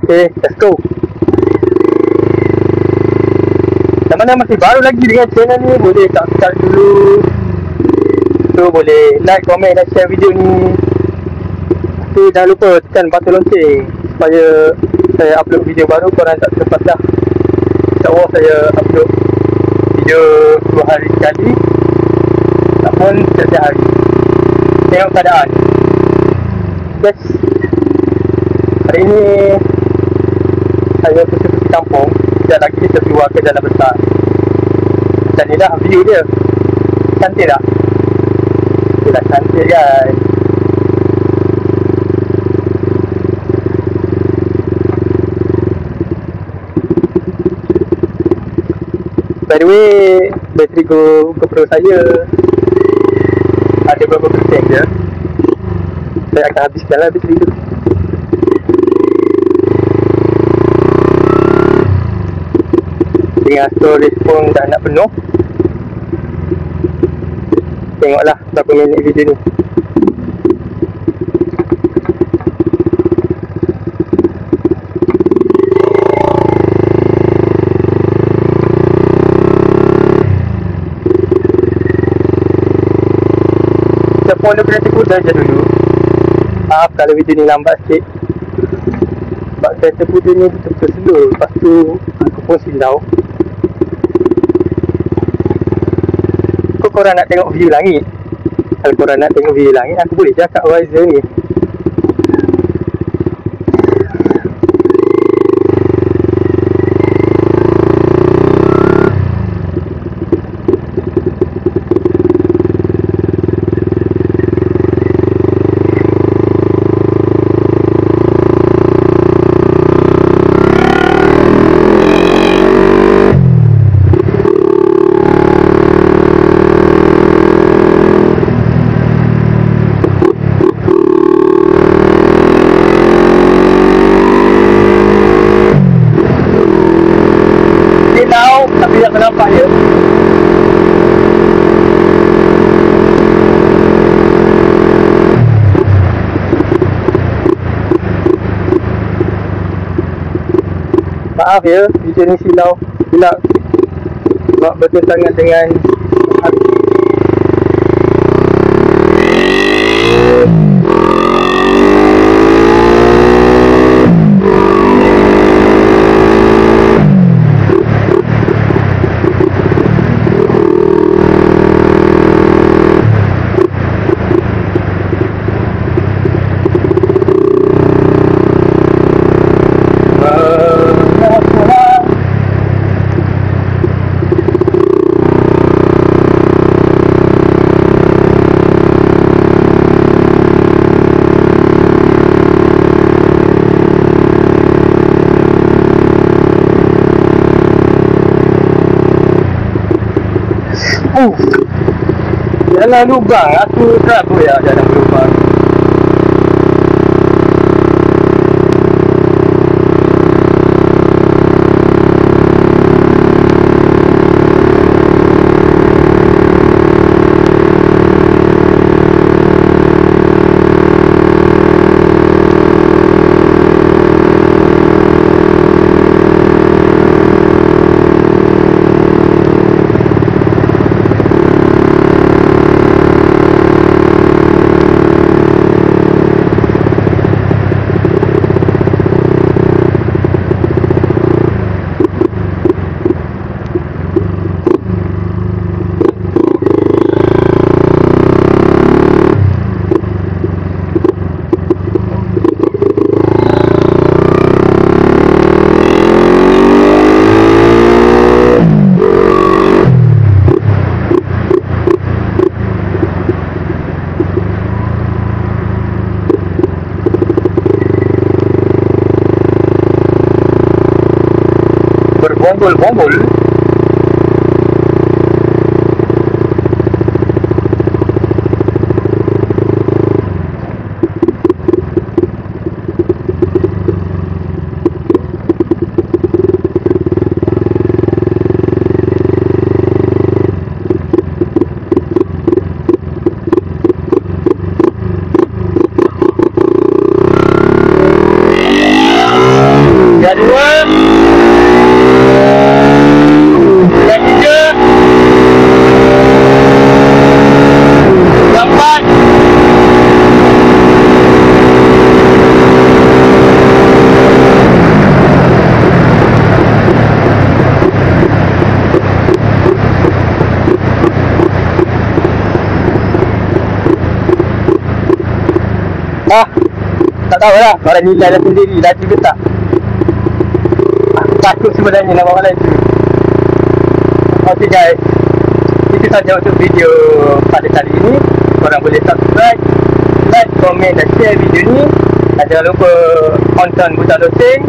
Okay, let's go. Yang mana masih baru lagi dengan channel ni, boleh subscribe dulu. So boleh like, komen dan share video ni. Okay, jangan lupa tekan button lonceng supaya saya upload video baru korang tak terlepas dah. InsyaAllah saya upload video 2 hari sekali ataupun setiap hari, tengok keadaan. Yes, hari ni saya pergi kampung. Sekejap lagi kita keluar ke jalan besar. Macam ni dah view dia. Cantik tak? Dia dah cantik guys. By the way, bateri GoPro saya ada berapa persen je. Saya akan habiskan lah bateri tu. Dengan storage pun dah nak penuh. Tengoklah berapa minit video ni. Kita follow kereta kuda je dulu. Maaf kalau video ni lambat sikit, sebab kereta kuda ni betul-betul slow. Lepas tu aku pun silau. Korang nak tengok view langit. Kalau korang nak tengok view langit, aku boleh cakap horizon ni. Tapi tak nampak je. Maaf ya, video ni silau. Silap sebab bertentangan dengan jalan lubang. Aku tak apa ya jalan lubang. Berbombol-bombol. Dah 2. Dah 3. Dah 4. Tak tahu lah orang nilai dah sendiri laju ke tak. Takut sebenarnya nak bawa laju. Ok guys, itu saja untuk video pada kali ini. Korang boleh subscribe, like, komen dan share video ni. Dan jangan lupa on butang loceng